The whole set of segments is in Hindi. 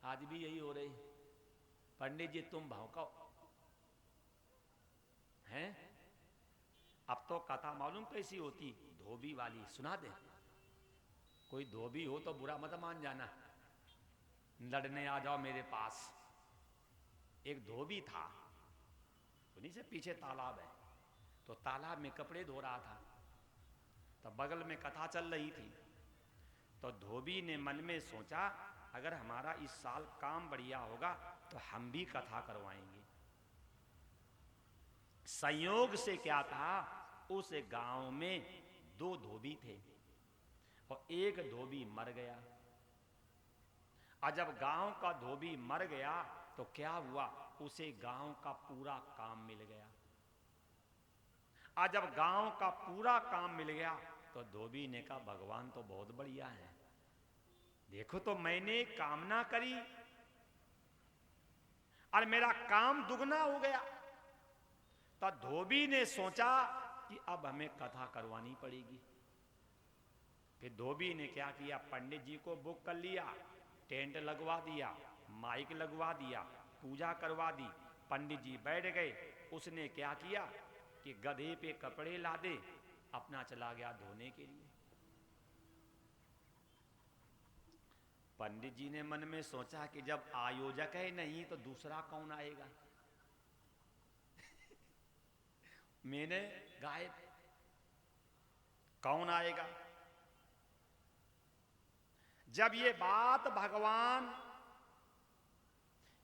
आज भी यही हो रही। पंडित जी तुम भौंको हैं। अब तो कथा मालूम कैसी होती, धोबी वाली सुना दे। कोई धोबी हो तो बुरा मत मान जाना, लड़ने आ जाओ मेरे पास। एक धोबी था, उन्हीं से पीछे तालाब है, तो तालाब में कपड़े धो रहा था, तो बगल में कथा चल रही थी। तो धोबी ने मन में सोचा, अगर हमारा इस साल काम बढ़िया होगा तो हम भी कथा करवाएंगे। संयोग से क्या था, उस गांव में दो धोबी थे और एक धोबी मर गया। और जब गांव का धोबी मर गया तो क्या हुआ, उसे गांव का पूरा काम मिल गया। और जब गांव का पूरा काम मिल गया तो धोबी ने कहा, भगवान तो बहुत बढ़िया है, देखो तो मैंने कामना करी और मेरा काम दुगना हो गया। तो धोबी ने सोचा कि अब हमें कथा करवानी पड़ेगी। फिर धोबी ने क्या किया, पंडित जी को बुक कर लिया, टेंट लगवा दिया, माइक लगवा दिया, पूजा करवा दी। पंडित जी बैठ गए। उसने क्या किया कि गधे पे कपड़े लादे, अपना चला गया धोने के लिए। पंडित जी ने मन में सोचा कि जब आयोजक है नहीं तो दूसरा कौन आएगा। मैंने गायब, कौन आएगा। जब ये बात भगवान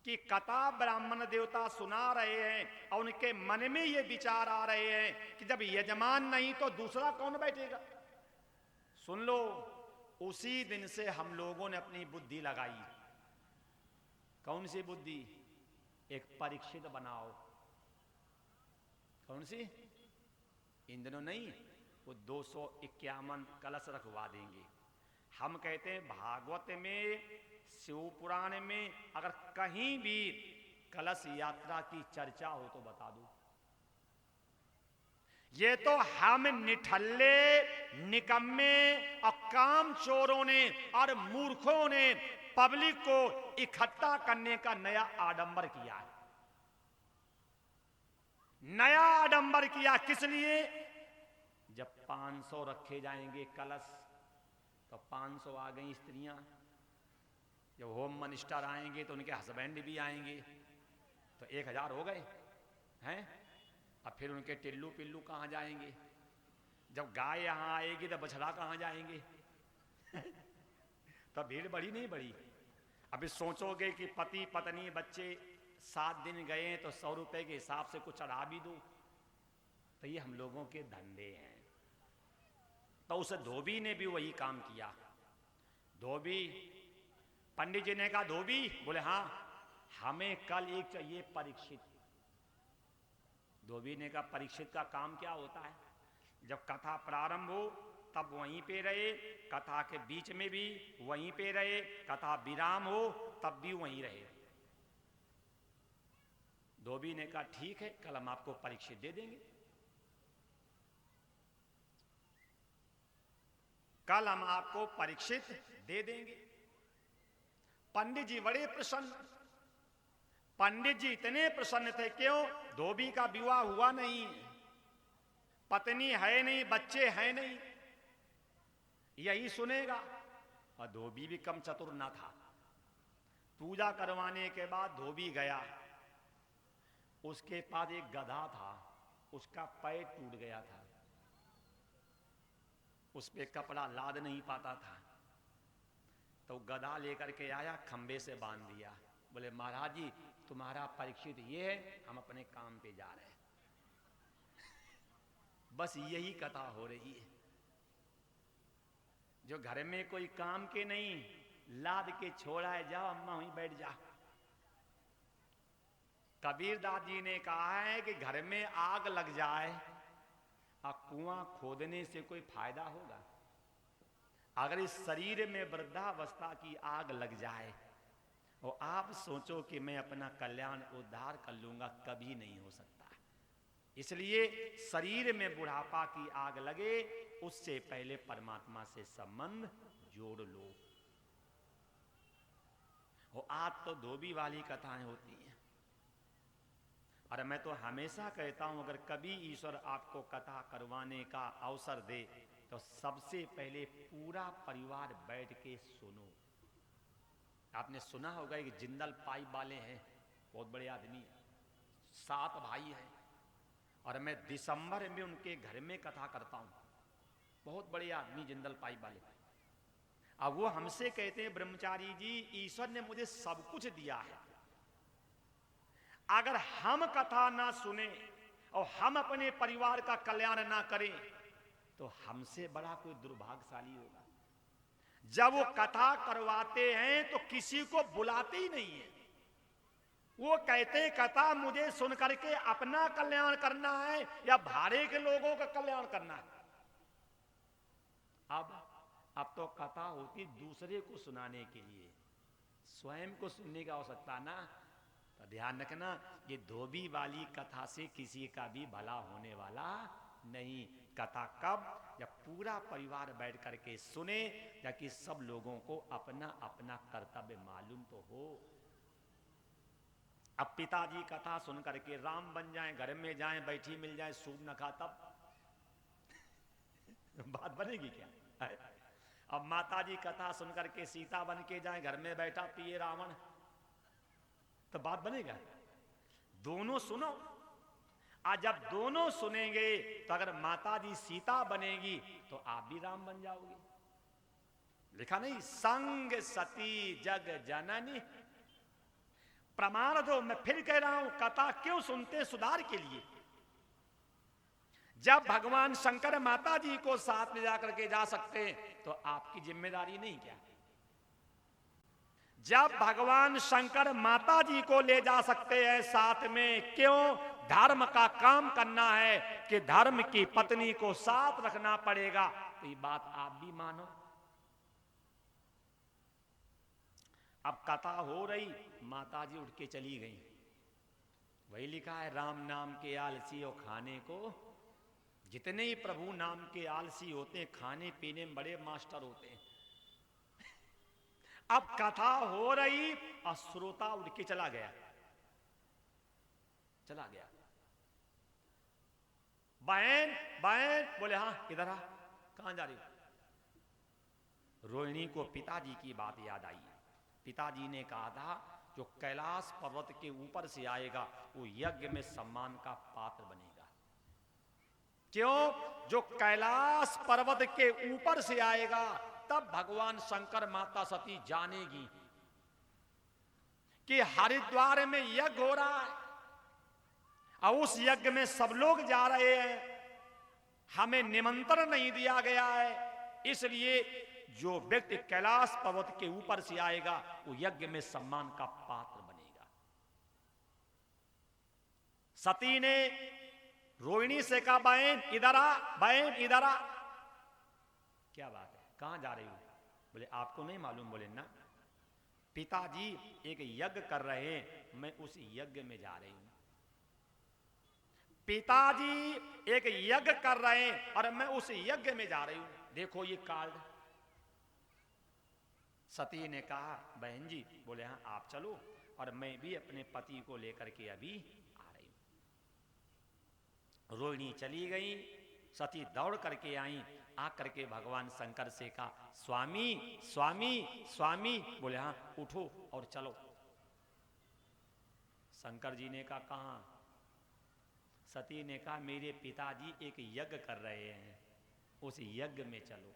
की कथा ब्राह्मण देवता सुना रहे हैं और उनके मन में ये विचार आ रहे हैं कि जब यजमान नहीं तो दूसरा कौन बैठेगा। सुन लो, उसी दिन से हम लोगों ने अपनी बुद्धि लगाई। कौन सी बुद्धि? एक परीक्षित बनाओ। कौन सी? इन दिनों नहीं, वो 251 कलश रखवा देंगे। हम कहते हैं भागवत में, शिव पुराण में अगर कहीं भी कलश यात्रा की चर्चा हो तो बता दो। ये तो हम निठल्ले, निकम्मे और काम चोरों ने और मूर्खों ने पब्लिक को इकट्ठा करने का नया आडंबर किया है। नया आडंबर किया किस लिए? जब 500 रखे जाएंगे कलश तो 500 आ गई स्त्रियां। जब होम मिनिस्टर आएंगे तो उनके हस्बैंड भी आएंगे, तो 1000 हो गए हैं। अब फिर उनके टिल्लू पिल्लू कहां जाएंगे? जब गाय यहां आएगी तो बछड़ा कहां जाएंगे? तो भीड़ बढ़ी नहीं बढ़ी? अभी सोचोगे कि पति पत्नी बच्चे 7 दिन गए तो 100 रुपए के हिसाब से कुछ चढ़ा भी दो। तो ये हम लोगों के धंधे हैं। तो उस धोबी ने भी वही काम किया। धोबी, पंडित जी ने कहा, धोबी बोले हाँ, हमें कल एक चाहिए परीक्षित। धोबी ने कहा, परीक्षित का काम क्या होता है? जब कथा प्रारंभ हो तब वहीं पे रहे, कथा के बीच में भी वहीं पे रहे, कथा विराम हो तब भी वहीं रहे। धोबी ने कहा, ठीक है, कल हम आपको परीक्षित दे देंगे। कल हम आपको परीक्षित दे देंगे। पंडित जी बड़े प्रसन्न। पंडित जी इतने प्रसन्न थे, क्यों? धोबी का विवाह हुआ नहीं, पत्नी है नहीं, बच्चे हैं नहीं, यही सुनेगा। और धोबी भी कम चतुर ना था। पूजा करवाने के बाद धोबी गया, उसके पास एक गधा था, उसका पैर टूट गया था, उस पे कपड़ा लाद नहीं पाता था। तो गधा लेकर के आया, खंबे से बांध दिया। बोले, महाराज जी तुम्हारा परीक्षित ये है, हम अपने काम पे जा रहे हैं। बस यही कथा हो रही है। जो घर में कोई काम के नहीं, लाद के छोड़ा है, जाओ अम्मा वहीं बैठ जा। कबीरदास जी ने कहा है कि घर में आग लग जाए और कुआं खोदने से कोई फायदा होगा? अगर इस शरीर में वृद्धावस्था की आग लग जाए और आप सोचो कि मैं अपना कल्याण उद्धार कर लूंगा, कभी नहीं हो सकता। इसलिए शरीर में बुढ़ापा की आग लगे उससे पहले परमात्मा से संबंध जोड़ लो। और आज तो धोबी वाली कथाएं होती हैं। और मैं तो हमेशा कहता हूं, अगर कभी ईश्वर आपको कथा करवाने का अवसर दे तो सबसे पहले पूरा परिवार बैठ के सुनो। आपने सुना होगा कि जिंदल पाइप वाले हैं, बहुत बड़े आदमी हैं, 7 भाई हैं, और मैं दिसंबर में उनके घर में कथा करता हूं। बहुत बड़े आदमी जिंदल पाइप वाले। अब वो हमसे कहते हैं, ब्रह्मचारी जी ईश्वर ने मुझे सब कुछ दिया है, अगर हम कथा ना सुने और हम अपने परिवार का कल्याण ना करें तो हमसे बड़ा कोई दुर्भाग्यशाली होगा। जब वो कथा करवाते हैं तो किसी को बुलाते ही नहीं है। वो कहते हैं कथा मुझे सुन करके अपना कल्याण करना है या भाड़े के लोगों का कल्याण करना है। अब तो कथा होती दूसरे को सुनाने के लिए, स्वयं को सुनने की आवश्यकता ना। तो ध्यान रखना, ये धोबी वाली कथा से किसी का भी भला होने वाला नहीं। कथा कब? जब पूरा परिवार बैठ करके सुने, ताकि सब लोगों को अपना अपना कर्तव्य मालूम तो हो। अब पिताजी कथा सुन करके राम बन जाएं, घर में जाएं, बैठी मिल जाए सूप न खा, तब बात बनेगी क्या? अब माताजी कथा सुन करके सीता बन के जाएं, घर में बैठा पिए रावण, तो बात बनेगा? दोनों सुनो। आज जब दोनों सुनेंगे तो अगर माताजी सीता बनेगी तो आप भी राम बन जाओगे। लिखा नहीं, संग सती जग जननी। प्रमाण दो। मैं फिर कह रहा हूं, कथा क्यों सुनते? सुधार के लिए। जब भगवान शंकर माता जी को साथ ले जाकर के जा सकते हैं तो आपकी जिम्मेदारी नहीं क्या? जब भगवान शंकर माता जी को ले जा सकते हैं साथ में, क्यों? धर्म का काम करना है कि धर्म की पत्नी को साथ रखना पड़ेगा। तो ये बात आप भी मानो। अब कथा हो रही, माता जी उठ के चली गई। वही लिखा है, राम नाम के आलसी और खाने को, जितने ही प्रभु नाम के आलसी होते हैं खाने पीने में बड़े मास्टर होते हैं। अब कथा हो रही और श्रोता उठ के चला गया। बहन बहन, बोले हाँ किधर आ, कहां जा रही हो? रोहिणी को पिताजी की बात याद आई। पिताजी ने कहा था जो कैलाश पर्वत के ऊपर से आएगा वो यज्ञ में सम्मान का पात्र बनेगा। क्यों? जो कैलाश पर्वत के ऊपर से आएगा तब भगवान शंकर माता सती जानेगी कि हरिद्वार में यज्ञ हो रहा है और उस यज्ञ में सब लोग जा रहे हैं, हमें निमंत्रण नहीं दिया गया है। इसलिए जो व्यक्ति कैलाश पर्वत के ऊपर से आएगा वो यज्ञ में सम्मान का पात्र बनेगा। सती ने रोहिणी से कहा, बहन इधर आ, बहन इधर आ। क्या बात है, कहां जा रही हो? बोले आपको नहीं मालूम? बोले ना, पिताजी एक यज्ञ कर रहे हैं, मैं उस यज्ञ में जा रही हूं। पिताजी एक यज्ञ कर रहे हैं और मैं उस यज्ञ में जा रही हूं, देखो ये कार्ड। सती ने कहा, बहन जी, बोले हाँ आप चलो, और मैं भी अपने पति को लेकर के अभी आ रही हूं। रोहिणी चली गई, सती दौड़ करके आई, आकर के भगवान शंकर से कहा, स्वामी स्वामी स्वामी। बोले हाँ उठो और चलो। शंकर जी ने कहा, कहां? सती ने कहा, मेरे पिताजी एक यज्ञ कर रहे हैं, उस यज्ञ में चलो।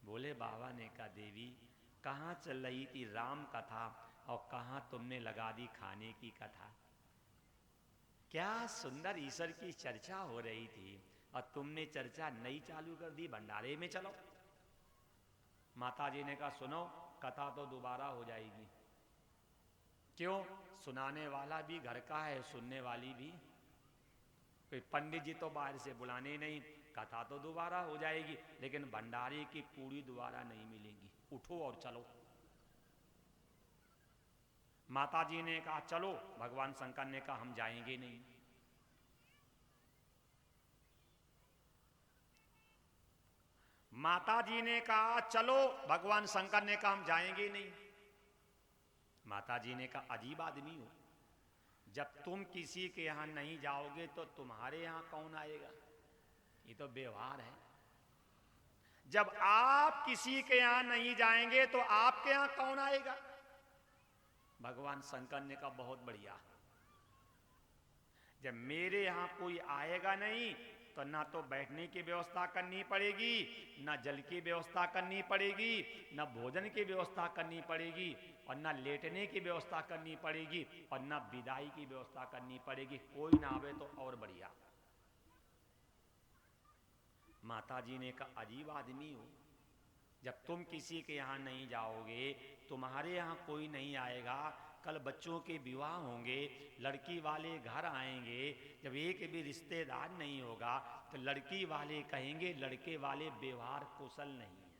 बोले बाबा ने कहा, देवी कहां चल रही थी राम कथा और कहां तुमने लगा दी खाने की कथा? क्या सुंदर ईश्वर की चर्चा हो रही थी और तुमने चर्चा नई चालू कर दी, भंडारे में चलो। माता जी ने कहा, सुनो कथा तो दोबारा हो जाएगी। क्यों? सुनाने वाला भी घर का है, सुनने वाली भी। कोई पंडित जी तो बाहर से बुलाने नहीं, कथा तो दोबारा हो जाएगी लेकिन भंडारे की पूरी दोबारा नहीं मिलेगी। उठो और चलो। माता जी ने कहा चलो, भगवान शंकर ने कहा हम जाएंगे नहीं। माता जी ने कहा चलो, भगवान शंकर ने कहा हम जाएंगे नहीं। माता जी ने कहा अजीब आदमी हो, जब तुम किसी के यहां नहीं जाओगे तो तुम्हारे यहां कौन आएगा? ये तो व्यवहार है। जब आप किसी के यहां नहीं जाएंगे तो आपके यहां कौन आएगा? भगवान शंकर ने कहा बहुत बढ़िया, जब मेरे यहां कोई आएगा नहीं तो ना तो बैठने की व्यवस्था करनी पड़ेगी, ना जल की व्यवस्था करनी पड़ेगी, ना भोजन की व्यवस्था करनी पड़ेगी, और ना लेटने की व्यवस्था करनी पड़ेगी, और ना विदाई की व्यवस्था करनी पड़ेगी। कोई ना आवे तो और बढ़िया। माता जी ने कहा अजीब आदमी हो, जब तुम किसी के यहां नहीं जाओगे, तुम्हारे यहां कोई नहीं आएगा, कल बच्चों के विवाह होंगे, लड़की वाले घर आएंगे, जब एक भी रिश्तेदार नहीं होगा तो लड़की वाले कहेंगे लड़के वाले व्यवहार कुशल नहीं है।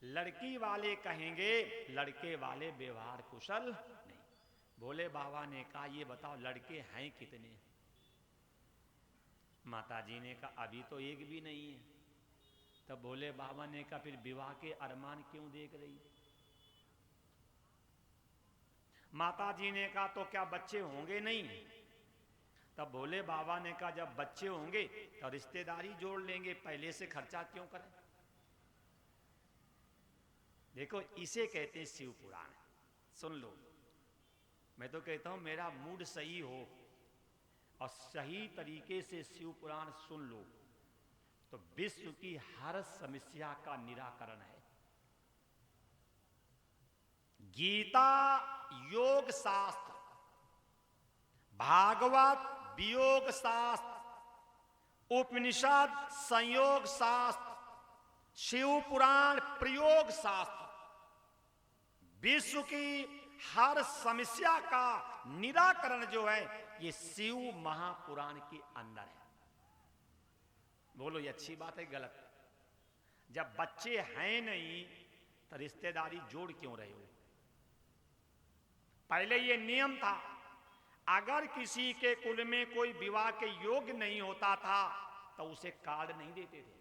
लड़की वाले कहेंगे लड़के वाले व्यवहार कुशल नहीं। भोले बाबा ने कहा ये बताओ लड़के हैं कितने? माता जी ने कहा अभी तो एक भी नहीं है। तब भोले बाबा ने कहा फिर विवाह के अरमान क्यों देख रही? माता जी ने कहा तो क्या बच्चे होंगे नहीं? तब भोले बाबा ने कहा जब बच्चे होंगे तो रिश्तेदारी जोड़ लेंगे, पहले से खर्चा क्यों करें? देखो इसे कहते हैं शिव पुराण। सुन लो, मैं तो कहता हूं मेरा मूड सही हो और सही तरीके से शिव पुराण सुन लो तो विश्व की हर समस्या का निराकरण है। गीता योग शास्त्र, भागवत वियोग शास्त्र, उपनिषद संयोग शास्त्र, शिव पुराण प्रयोग शास्त्र विश्व की हर समस्या का निराकरण जो है ये शिव महापुराण के अंदर है। बोलो ये अच्छी बात है गलत? जब बच्चे हैं नहीं तो रिश्तेदारी जोड़ क्यों रहे हो? पहले ये नियम था, अगर किसी के कुल में कोई विवाह के योग्य नहीं होता था तो उसे कार्ड नहीं देते थे।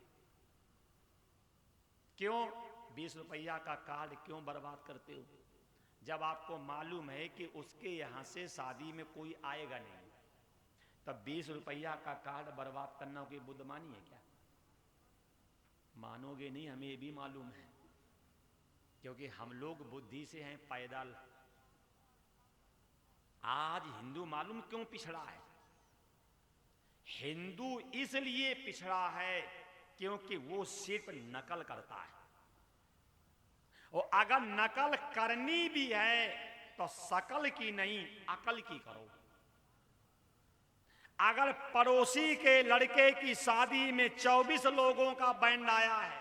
क्यों? 20 रुपया का कार्ड क्यों बर्बाद करते हो? जब आपको मालूम है कि उसके यहां से शादी में कोई आएगा नहीं, तब 20 रुपया का कार्ड बर्बाद करना कोई बुद्धिमानी है क्या? मानोगे नहीं, हमें ये भी मालूम है, क्योंकि हम लोग बुद्धि से हैं पैदल। आज हिंदू मालूम क्यों पिछड़ा है? हिंदू इसलिए पिछड़ा है क्योंकि वो सिर्फ नकल करता है, और अगर नकल करनी भी है तो शकल की नहीं अकल की करो। अगर पड़ोसी के लड़के की शादी में 24 लोगों का बैंड आया है,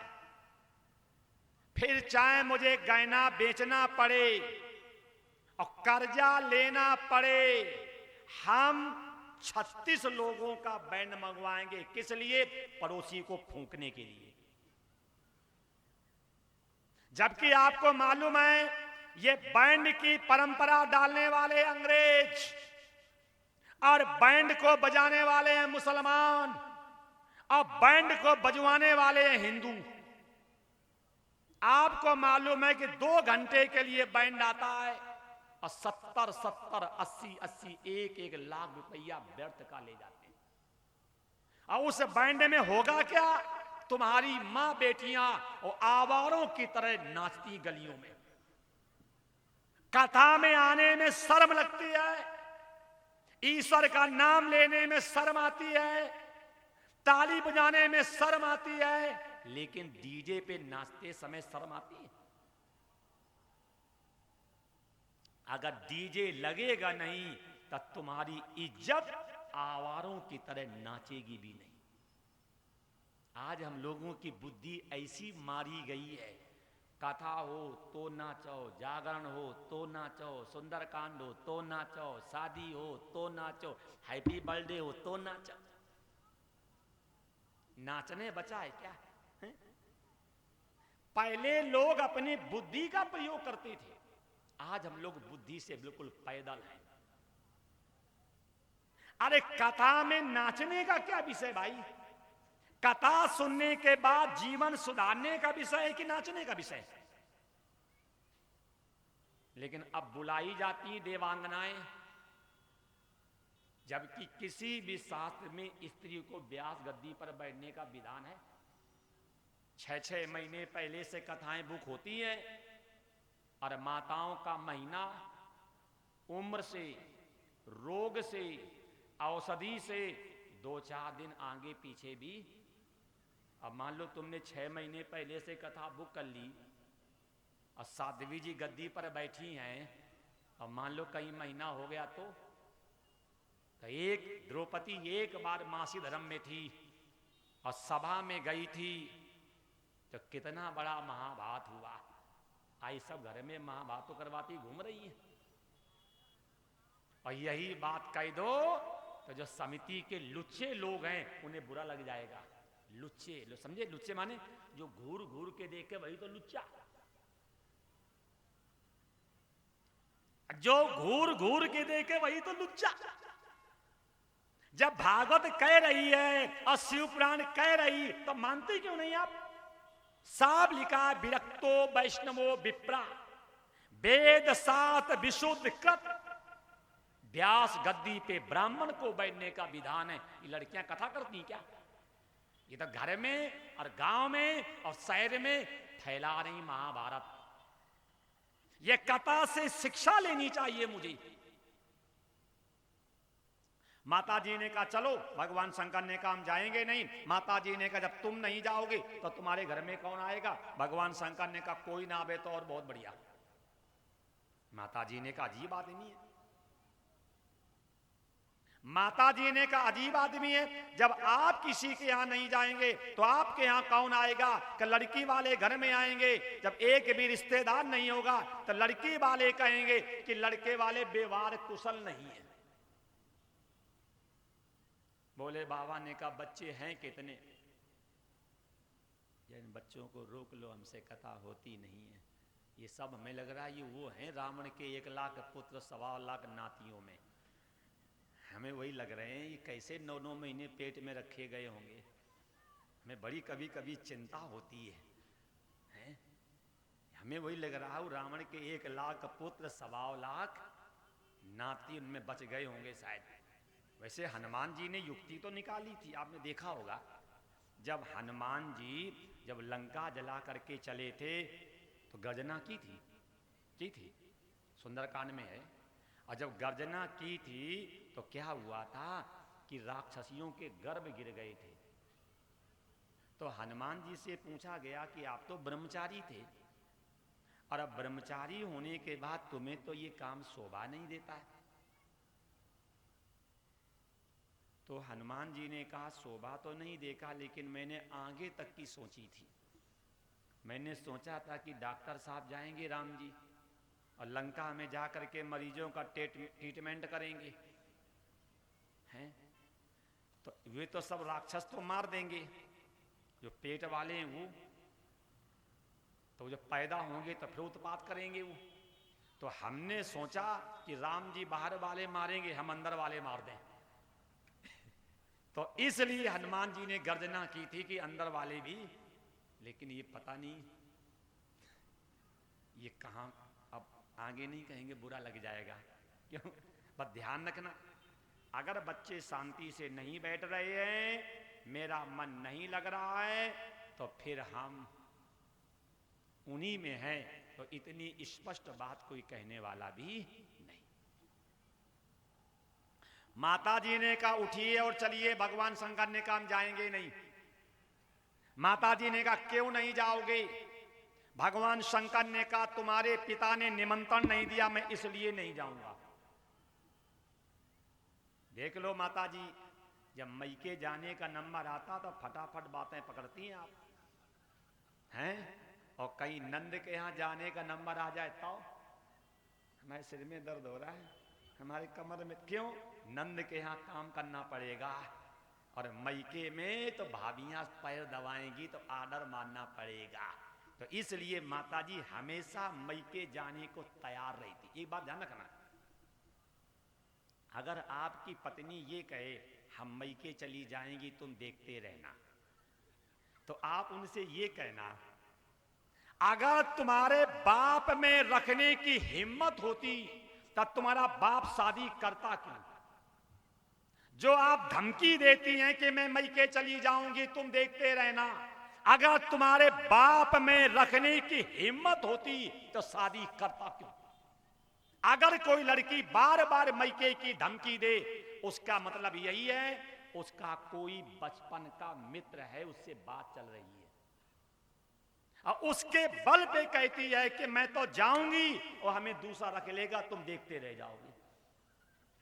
फिर चाहे मुझे गहना बेचना पड़े और कर्जा लेना पड़े, हम 36 लोगों का बैंड मंगवाएंगे। किस लिए? पड़ोसी को फूंकने के लिए। जबकि आपको मालूम है ये बैंड की परंपरा डालने वाले अंग्रेज और बैंड को बजाने वाले हैं मुसलमान और बैंड को बजवाने वाले हैं हिंदू। आपको मालूम है कि 2 घंटे के लिए बैंड आता है और 70, 80, 1 लाख रुपया व्यर्थ का ले जाते हैं। और उस बैंड में होगा क्या? तुम्हारी मां बेटियां और आवारों की तरह नाचती गलियों में। कथा में आने में शर्म लगती है, ईश्वर का नाम लेने में शर्म आती है, ताली बजाने में शर्म आती है, लेकिन डीजे पे नाचते समय शर्म आती है? अगर डीजे लगेगा नहीं तो तुम्हारी इज्जत आवारों की तरह नाचेगी भी नहीं। आज हम लोगों की बुद्धि ऐसी मारी गई है, कथा हो तो नाचो, जागरण हो तो नाचो, सुंदरकांड हो तो नाचो, शादी हो तो नाचो, हैप्पी बर्थडे हो तो नाचो। नाचने बचा है क्या? है? पहले लोग अपनी बुद्धि का प्रयोग करते थे, आज हम लोग बुद्धि से बिल्कुल पैदल हैं। अरे कथा में नाचने का क्या विषय भाई? कथा सुनने के बाद जीवन सुधारने का विषय है कि नाचने का विषय है? लेकिन अब बुलाई जाती देवांगनाएं, जबकि किसी भी शास्त्र में स्त्री को व्यास गद्दी पर बैठने का विधान है। 6-6 महीने पहले से कथाएं बुक होती हैं, और माताओं का महीना उम्र से, रोग से, औषधि से 2-4 दिन आगे पीछे भी। अब मान लो तुमने 6 महीने पहले से कथा बुक कर ली और साध्वी जी गद्दी पर बैठी हैं, अब मान लो कई महीना हो गया तो एक द्रौपदी एक बार मासी धर्म में थी और सभा में गई थी, तो कितना बड़ा महाभारत हुआ। आई सब घर में महाभारत तो करवाती घूम रही है, और यही बात कह दो तो जो समिति के लुच्चे लोग हैं उन्हें बुरा लग जाएगा। लुच्चे समझे? लुच्चे माने जो घूर घूर के देखे वही तो लुच्चा। जो घूर घूर के देखे वही तो लुच्चा। जब भागवत कह रही है और शिव पुराण कह रही तो मानते क्यों नहीं आप? साब लिखा विरक्तो वैष्णवो विप्रा वेद सात विशुद्ध कृत, व्यास गद्दी पे ब्राह्मण को बैठने का विधान है। ये लड़कियां कथा करती क्या? ये तो घर में और गांव में और शहर में फैला रही महाभारत। ये कथा से शिक्षा लेनी चाहिए मुझे। माता जी ने कहा चलो, भगवान शंकर ने कहा हम जाएंगे नहीं। माता जी ने कहा जब तुम नहीं जाओगे तो तुम्हारे घर में कौन आएगा? भगवान शंकर ने कहा कोई ना आवे तो और बहुत बढ़िया। माता जी ने कहा अजीब आदमी है। माता जी ने कहा अजीब आदमी है, जब आप किसी के यहां नहीं जाएंगे तो आपके यहां कौन आएगा? कि लड़की वाले घर में आएंगे। जब एक भी रिश्तेदार नहीं होगा तो लड़की वाले कहेंगे कि लड़के वाले व्यवहार कुशल नहीं है। बोले बाबा ने कहा बच्चे हैं कितने? इन बच्चों को रोक लो, हमसे कथा होती नहीं है। ये सब हमें लग रहा है ये वो हैं रावण के 1 लाख पुत्र 1.25 लाख नातियों में। हमें वही लग रहे हैं ये कैसे 9-9 महीने पेट में रखे गए होंगे। हमें बड़ी कभी कभी चिंता होती है? हमें वही लग रहा है रावण के 1 लाख पुत्र 1.25 लाख नाती उनमें बच गए होंगे शायद। वैसे हनुमान जी ने युक्ति तो निकाली थी, आपने देखा होगा। जब हनुमान जी जब लंका जला करके चले थे तो गर्जना की थी सुंदरकांड में है। और जब गर्जना की थी तो क्या हुआ था कि राक्षसियों के गर्भ गिर गए थे। तो हनुमान जी से पूछा गया कि आप तो ब्रह्मचारी थे, और अब ब्रह्मचारी होने के बाद तुम्हें तो ये काम शोभा नहीं देता है। तो हनुमान जी ने कहा शोभा तो नहीं देखा, लेकिन मैंने आगे तक की सोची थी। मैंने सोचा था कि डॉक्टर साहब जाएंगे राम जी और लंका में जाकर के मरीजों का ट्रीटमेंट करेंगे, हैं? तो वे तो सब राक्षस तो मार देंगे, जो पेट वाले हैं वो तो जब पैदा होंगे तो फिर उत्पात करेंगे वो। तो हमने सोचा कि राम जी बाहर वाले मारेंगे, हम अंदर वाले मार दें। तो इसलिए हनुमान जी ने गर्जना की थी कि अंदर वाले भी। लेकिन ये पता नहीं ये कहां, अब आगे नहीं कहेंगे बुरा लग जाएगा। क्यों? बस ध्यान रखना, अगर बच्चे शांति से नहीं बैठ रहे हैं, मेरा मन नहीं लग रहा है, तो फिर हम उन्हीं में हैं। तो इतनी स्पष्ट बात कोई कहने वाला भी नहीं। माता जी ने कहा उठिए और चलिए। भगवान शंकर ने कहा हम जाएंगे नहीं। माता जी ने कहा क्यों नहीं जाओगे? भगवान शंकर ने कहा तुम्हारे पिता ने निमंत्रण नहीं दिया, मैं इसलिए नहीं जाऊंगा। देख लो माता जी, जब मैके जाने का नंबर आता तो फटाफट बातें पकड़ती हैं आप, हैं? और कहीं नंद के यहां जाने का नंबर आ जाए तो हमारे सिर में दर्द हो रहा है, हमारे कमर में। क्यों? नंद के यहां काम करना पड़ेगा, और मैके में तो भाभियां पैर दबाएंगी तो आर्डर मानना पड़ेगा। तो इसलिए माता जी हमेशा मैके जाने को तैयार रहती। एक बात ध्यान रखना, अगर आपकी पत्नी ये कहे हम मैके चली जाएंगी तुम देखते रहना, तो आप उनसे ये कहना, अगर तुम्हारे बाप में रखने की हिम्मत होती तब तुम्हारा बाप शादी करता क्यों? जो आप धमकी देती हैं कि मैं मैके चली जाऊंगी, तुम देखते रहना, अगर तुम्हारे बाप में रखने की हिम्मत होती तो शादी करता क्यों? अगर कोई लड़की बार बार मैके की धमकी दे, उसका मतलब यही है उसका कोई बचपन का मित्र है, उससे बात चल रही है और उसके बल पे कहती है कि मैं तो जाऊंगी और हमें दूसरा रख लेगा, तुम देखते रह जाओगे।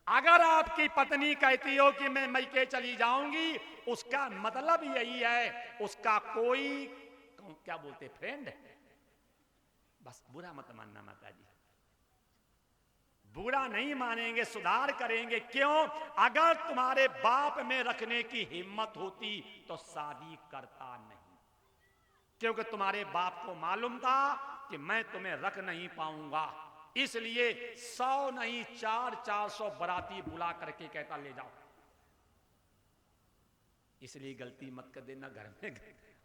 अगर आपकी पत्नी कहती हो कि मैं मैके चली जाऊंगी, उसका मतलब यही है उसका कोई क्या बोलते फ्रेंड है। बस बुरा मत मानना माता जी, बुरा नहीं मानेंगे, सुधार करेंगे। क्यों? अगर तुम्हारे बाप में रखने की हिम्मत होती तो शादी करता नहीं, क्योंकि तुम्हारे बाप को मालूम था कि मैं तुम्हें रख नहीं पाऊंगा, इसलिए 100 नहीं 400 बराती बुला करके कहता ले जाओ। इसलिए गलती मत कर देना घर में,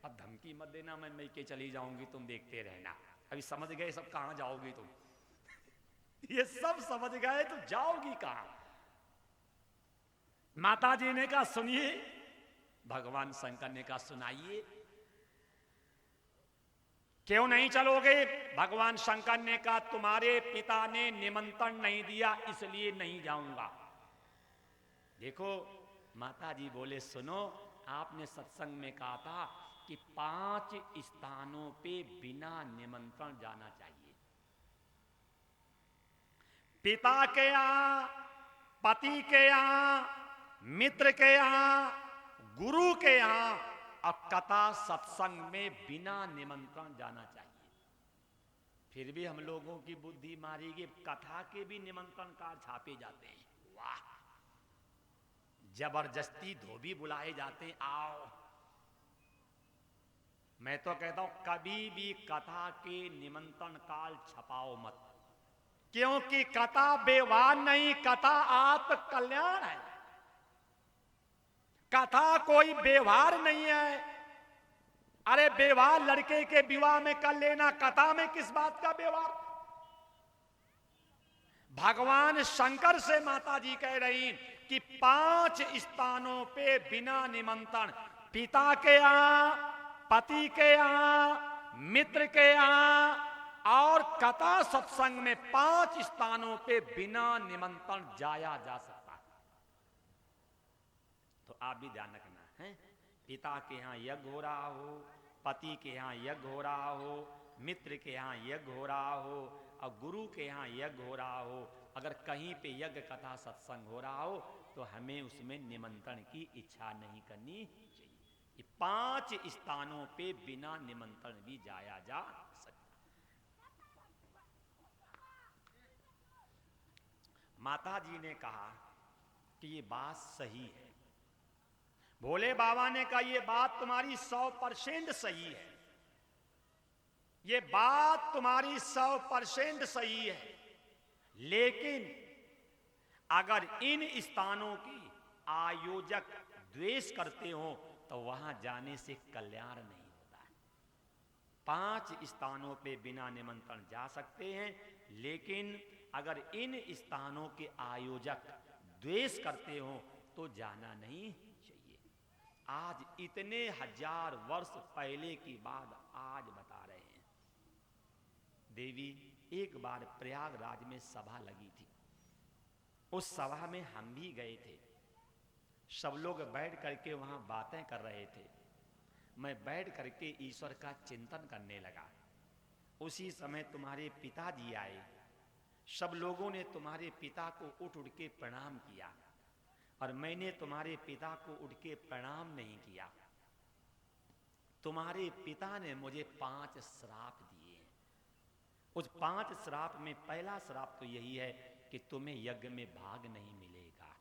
अब धमकी मत देना मैं मैके चली जाऊंगी, तुम देखते रहना। अभी समझ गए सब कहां जाओगी तुम? ये सब समझ गए तो जाओगी कहां? माता जी ने कहा सुनिए, भगवान शंकर ने कहा सुनाइए। क्यों नहीं चलोगे? भगवान शंकर ने कहा तुम्हारे पिता ने निमंत्रण नहीं दिया इसलिए नहीं जाऊंगा। देखो माता जी बोले सुनो, आपने सत्संग में कहा था कि 5 स्थानों पे बिना निमंत्रण जाना चाहिए। पिता के यहां, पति के यहां, मित्र के यहां, गुरु के यहां और कथा सत्संग में बिना निमंत्रण जाना चाहिए। फिर भी हम लोगों की बुद्धि मारी गई, कथा के भी निमंत्रण कार्ड छापे जाते हैं। वाह, जबरदस्ती धोबी बुलाए जाते हैं, आओ। मैं तो कहता हूं कभी भी कथा के निमंत्रण कार्ड छपाओ मत, क्योंकि कथा व्यवहार नहीं, कथा आत्म कल्याण है। कथा कोई व्यवहार नहीं है। अरे व्यवहार लड़के के विवाह में कर लेना, कथा में किस बात का व्यवहार? भगवान शंकर से माता जी कह रही कि 5 स्थानों पे बिना निमंत्रण, पिता के यहां, पति के यहां, मित्र के यहां और कथा सत्संग में 5 स्थानों पे बिना निमंत्रण जाया जा सकता है। तो आप भी ध्यान रखना है, पिता के यहां यज्ञ हो रहा हो, पति के यहां यज्ञ हो रहा हो, मित्र के यहां यज्ञ हो रहा हो और गुरु के यहां यज्ञ हो रहा हो, अगर कहीं पे यज्ञ कथा सत्संग हो रहा हो तो हमें उसमें निमंत्रण की इच्छा नहीं करनी चाहिए। 5 स्थानों पे बिना निमंत्रण भी जाया जा सकता। माता जी ने कहा कि ये बात सही है। भोले बाबा ने कहा ये बात तुम्हारी 100% सही है, ये बात तुम्हारी 100% सही है, लेकिन अगर इन स्थानों की आयोजक द्वेष करते हो तो वहां जाने से कल्याण नहीं होता है। 5 स्थानों पे बिना निमंत्रण जा सकते हैं, लेकिन अगर इन स्थानों के आयोजक द्वेष करते हो तो जाना नहीं चाहिए। आज इतने 1000 वर्ष पहले की बात आज बता रहे हैं। देवी, एक बार प्रयागराज में सभा लगी थी, उस सभा में हम भी गए थे। सब लोग बैठ करके वहां बातें कर रहे थे। मैं बैठ करके ईश्वर का चिंतन करने लगा। उसी समय तुम्हारे पिताजी आए। सब लोगों ने तुम्हारे पिता को उठ उठ के प्रणाम किया और मैंने तुम्हारे पिता को उठ के प्रणाम नहीं किया। तुम्हारे पिता ने मुझे 5 श्राप दिए। उस 5 श्राप में पहला श्राप तो यही है कि तुम्हें यज्ञ में भाग नहीं मिलेगा।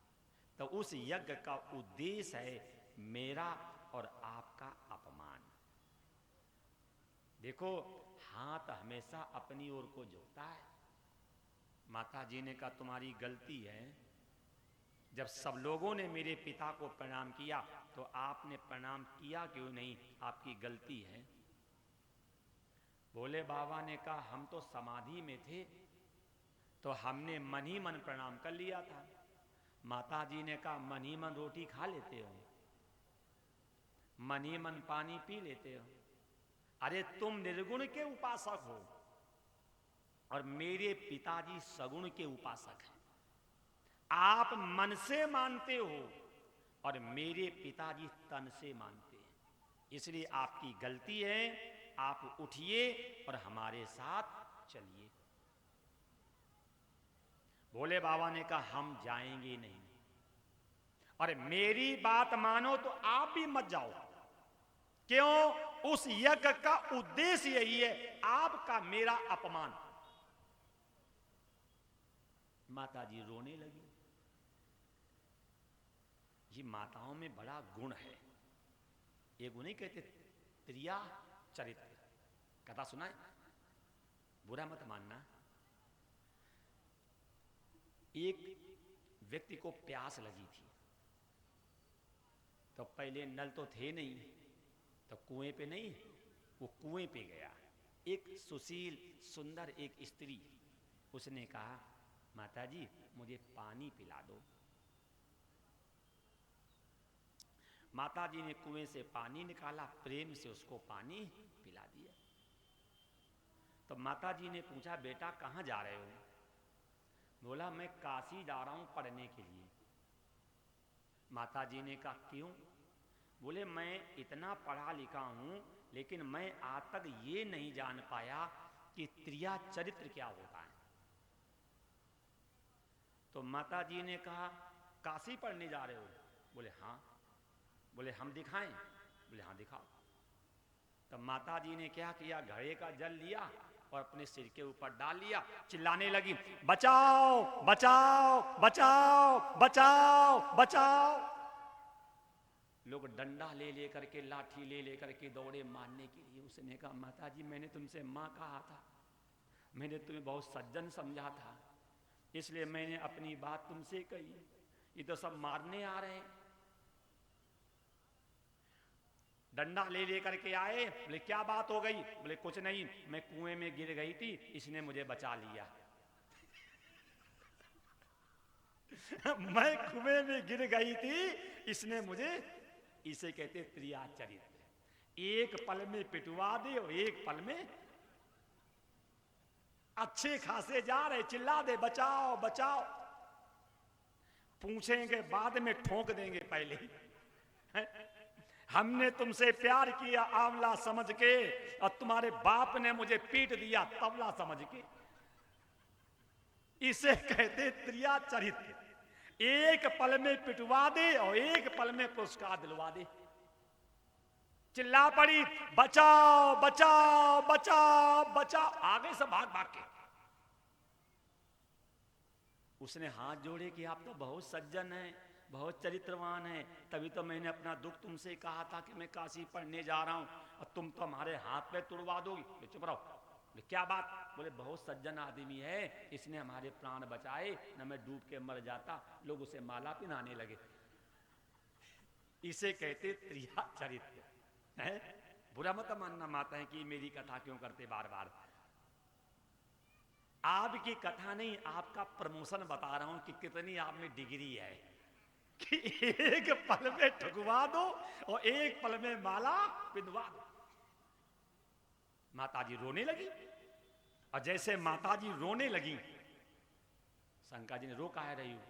तो उस यज्ञ का उद्देश्य है मेरा और आपका अपमान। देखो, हाथ हमेशा अपनी ओर को झुकता है। माता जी ने कहा तुम्हारी गलती है। जब सब लोगों ने मेरे पिता को प्रणाम किया तो आपने प्रणाम किया क्यों नहीं, आपकी गलती है। भोले बाबा ने कहा हम तो समाधि में थे तो हमने मन ही मन प्रणाम कर लिया था। माता जी ने कहा मन ही मन रोटी खा लेते हो, मन ही मन पानी पी लेते हो। अरे तुम निर्गुण के उपासक हो और मेरे पिताजी सगुण के उपासक हैं। आप मन से मानते हो और मेरे पिताजी तन से मानते हैं, इसलिए आपकी गलती है। आप उठिए और हमारे साथ चलिए। भोले बाबा ने कहा हम जाएंगे नहीं, और मेरी बात मानो तो आप भी मत जाओ। क्यों? उस यज्ञ का उद्देश्य यही है, आपका मेरा अपमान। माता जी रोने लगी। ये माताओं में बड़ा गुण है। ये गुण नहीं कहते त्रिया चरित्र। कथा सुना है, बुरा मत मानना। एक व्यक्ति को प्यास लगी थी, तो पहले नल तो थे नहीं, तो कुएं पे नहीं, वो कुएं पे गया। एक सुशील सुंदर एक स्त्री, उसने कहा माताजी मुझे पानी पिला दो। माताजी ने कुएं से पानी निकाला, प्रेम से उसको पानी पिला दिया। तो माताजी ने पूछा बेटा कहाँ जा रहे हो? बोला मैं काशी जा रहा हूं पढ़ने के लिए। माताजी ने कहा क्यों? बोले मैं इतना पढ़ा लिखा हूं लेकिन मैं आज तक ये नहीं जान पाया कि त्रिया चरित्र क्या होता है। तो माताजी ने कहा काशी पढ़ने जा रहे हो? बोले हाँ। बोले हम दिखाएं? बोले हाँ दिखाओ। तब माताजी ने क्या किया, घड़े का जल लिया और अपने सिर के ऊपर डाल लिया, चिल्लाने लगी बचाओ बचाओ बचाओ बचाओ बचाओ। लोग डंडा ले ले करके, लाठी ले ले करके दौड़े मारने के लिए। उसने कहा माताजी मैंने तुमसे माँ कहा था, मैंने तुम्हें बहुत सज्जन समझा था, इसलिए मैंने अपनी बात तुमसे कही। ये तो सब मारने आ रहे हैं। डंडा ले ले करके आए। बोले क्या बात हो गई? बोले कुछ नहीं, मैं कुएं में गिर गई थी, इसने मुझे बचा लिया। मैं कुएं में गिर गई थी, इसने मुझे, इसे कहते त्रिया चरित्र। एक पल में पिटवा दे और एक पल में अच्छे खासे जा रहे, चिल्ला दे बचाओ बचाओ, पूछेंगे बाद में ठोक देंगे पहले। हमने तुमसे प्यार किया आंवला समझ के, और तुम्हारे बाप ने मुझे पीट दिया तबला समझ के। इसे कहते त्रिया चरित्र। एक पल में पिटवा दे और एक पल में पुरस्कार दिलवा दे। चिल्ला पड़ी बचाओ बचाओ बचाओ बचाओ, आगे से भाग भाग के। उसने हाथ जोड़े कि आप तो बहुत सज्जन हैं, बहुत चरित्रवान है, तभी तो मैंने अपना दुख तुमसे कहा था कि मैं काशी पढ़ने जा रहा हूं और तुम तो हमारे हाथ पे तुड़वा दोगी। चुप रहो। क्या बात? बोले बहुत सज्जन आदमी है, इसने हमारे प्राण बचाए, न मैं डूब के मर जाता। लोग उसे माला पहनाने लगे। इसे कहते त्रिया चरित्र है। बुरा मत मानना माता है कि मेरी कथा क्यों करते बार बार। आपकी कथा नहीं, आपका प्रमोशन बता रहा हूं कि कितनी आप में डिग्री है कि एक पल में ठुकवा दो और एक पल में माला पिंधवा दो। माताजी रोने लगी, और जैसे माताजी रोने लगी, शंकर जी ने रो काहे रही हो?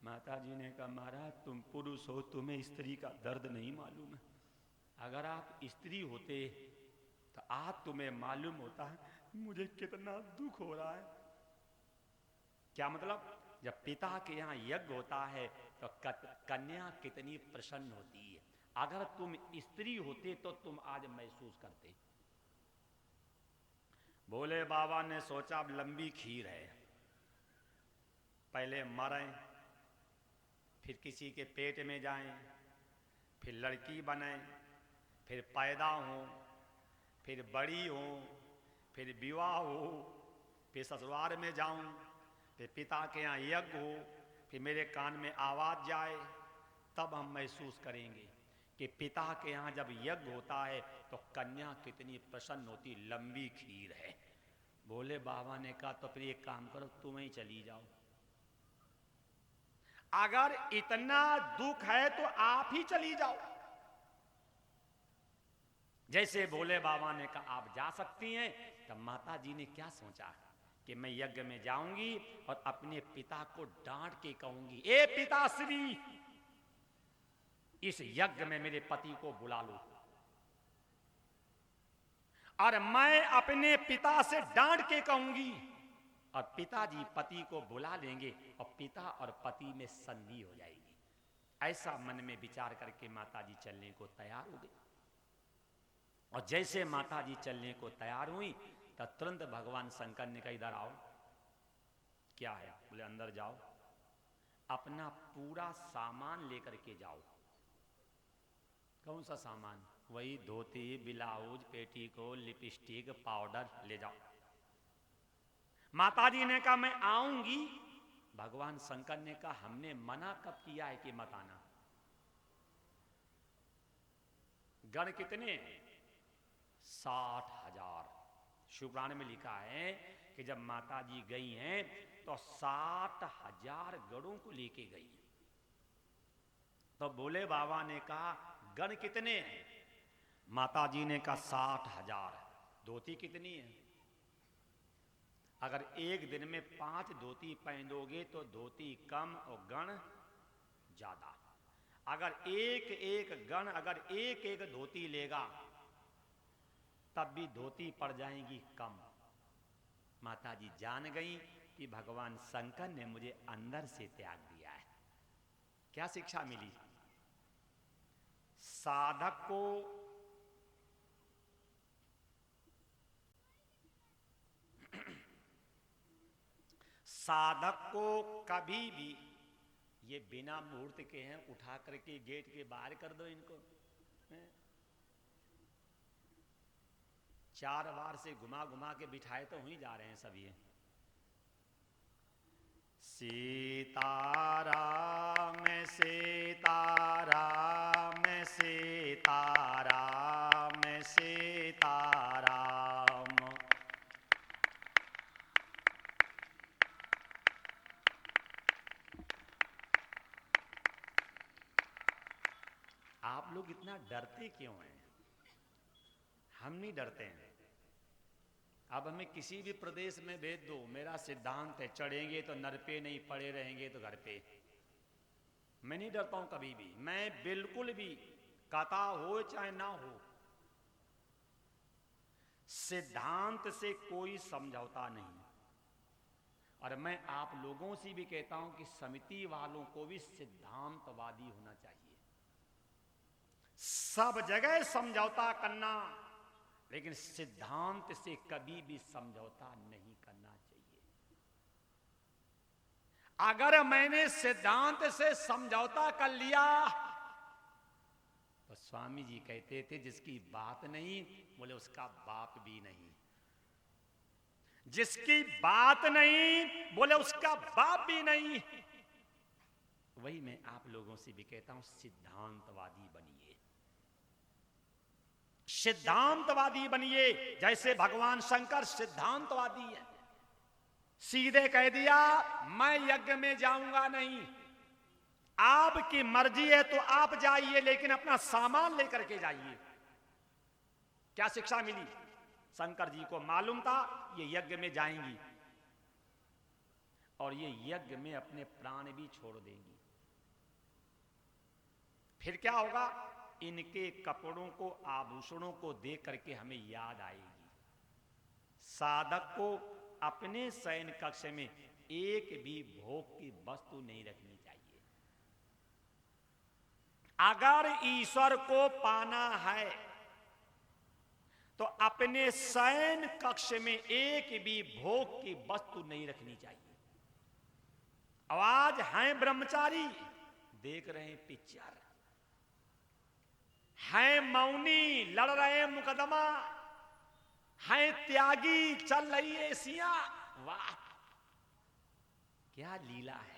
माताजी ने कहा महाराज तुम पुरुष हो, तुम्हें स्त्री का दर्द नहीं मालूम है। अगर आप स्त्री होते तो आज तुम्हें मालूम होता है मुझे कितना दुख हो रहा है। क्या मतलब? जब पिता के यहाँ यज्ञ होता है तो कन्या कितनी प्रसन्न होती है। अगर तुम स्त्री होते तो तुम आज महसूस करते। भोले बाबा ने सोचा अब लंबी खीर है, पहले मरें, फिर किसी के पेट में जाएं, फिर लड़की बने, फिर पैदा हो, फिर बड़ी हो, फिर विवाह हो, फिर ससुराल में जाऊं, फिर पिता के यहाँ यज्ञ हो, फिर मेरे कान में आवाज जाए, तब हम महसूस करेंगे। कि पिता के यहाँ जब यज्ञ होता है तो कन्या कितनी प्रसन्न होती, लंबी खीर है। भोले बाबा ने कहा तो फिर एक काम करो, तुम ही चली जाओ। अगर इतना दुख है तो आप ही चली जाओ। जैसे भोले बाबा ने कहा आप जा सकती हैं, तब माता जी ने क्या सोचा कि मैं यज्ञ में जाऊंगी और अपने पिता को डांट के कहूंगी, ए पिताश्री, इस यज्ञ में मेरे पति को बुला लो। और मैं अपने पिता से डांट के कहूंगी और पिताजी पति को बुला लेंगे और पिता और पति में संधि हो जाएगी। ऐसा मन में विचार करके माताजी चलने को तैयार हो गई। और जैसे माताजी चलने को तैयार हुई तो तुरंत भगवान शंकर ने कहा इधर आओ। क्या है? बोले अंदर जाओ, अपना पूरा सामान लेकर के जाओ। कौन सा सामान? वही धोती, ब्लाउज, पेटीकोट, लिपस्टिक, पाउडर ले जाओ। माताजी ने कहा मैं आऊंगी। भगवान शंकर ने कहा हमने मना कब किया है कि मत आना? गण कितने? 60,000। शिवपुराण में लिखा है कि जब माताजी गई हैं तो 60,000 गणों को लेके गई। तो भोले बाबा ने कहा गण कितने हैं? माताजी ने कहा 60,000। धोती कितनी है? अगर एक दिन में 5 धोती पहनोगे तो धोती कम और गण ज्यादा। अगर एक एक गण अगर एक एक धोती लेगा तब भी धोती पड़ जाएगी कम। माताजी जान गई कि भगवान शंकर ने मुझे अंदर से त्याग दिया है। क्या शिक्षा मिली? साधक को कभी भी, ये बिना मुहूर्त के हैं, उठा करके गेट के बाहर कर दो इनको। 4 बार से घुमा घुमा के बिठाए तो वहीं जा रहे हैं सभी। सीताराम सीताराम सीताराम सीताराम। आप लोग इतना डरते क्यों हैं? हम नहीं डरते हैं। अब हमें किसी भी प्रदेश में भेज दो, मेरा सिद्धांत है चढ़ेंगे तो नर पे नहीं, पड़े रहेंगे तो घर पे। मैं नहीं डरता हूं कभी भी। मैं बिल्कुल भी, कथा हो चाहे ना हो, सिद्धांत से कोई समझौता नहीं। और मैं आप लोगों से भी कहता हूं कि समिति वालों को भी सिद्धांतवादी होना चाहिए। सब जगह समझौता करना, लेकिन सिद्धांत से कभी भी समझौता नहीं करना चाहिए। अगर मैंने सिद्धांत से समझौता कर लिया तो स्वामी जी कहते थे जिसकी बात नहीं, बोले उसका बाप भी नहीं। जिसकी बात नहीं, बोले उसका बाप भी नहीं। वही मैं आप लोगों से भी कहता हूं, सिद्धांतवादी बनिए, सिद्धांतवादी बनिए। जैसे भगवान शंकर सिद्धांतवादी है। सीधे कह दिया मैं यज्ञ में जाऊंगा नहीं, आपकी मर्जी है तो आप जाइए, लेकिन अपना सामान लेकर के जाइए। क्या शिक्षा मिली? शंकर जी को मालूम था ये यज्ञ में जाएंगी और ये यज्ञ में अपने प्राण भी छोड़ देंगी। फिर क्या होगा? इनके कपड़ों को, आभूषणों को देख करके हमें याद आएगी। साधक को अपने शयन कक्ष में एक भी भोग की वस्तु नहीं रखनी चाहिए। अगर ईश्वर को पाना है तो अपने शयन कक्ष में एक भी भोग की वस्तु नहीं रखनी चाहिए। आज हैं ब्रह्मचारी, देख रहे हैं पिक्चर, हैं मौनी, लड़ रहे हैं मुकदमा, हैं त्यागी, चल रही है एसिया। वाह क्या लीला है।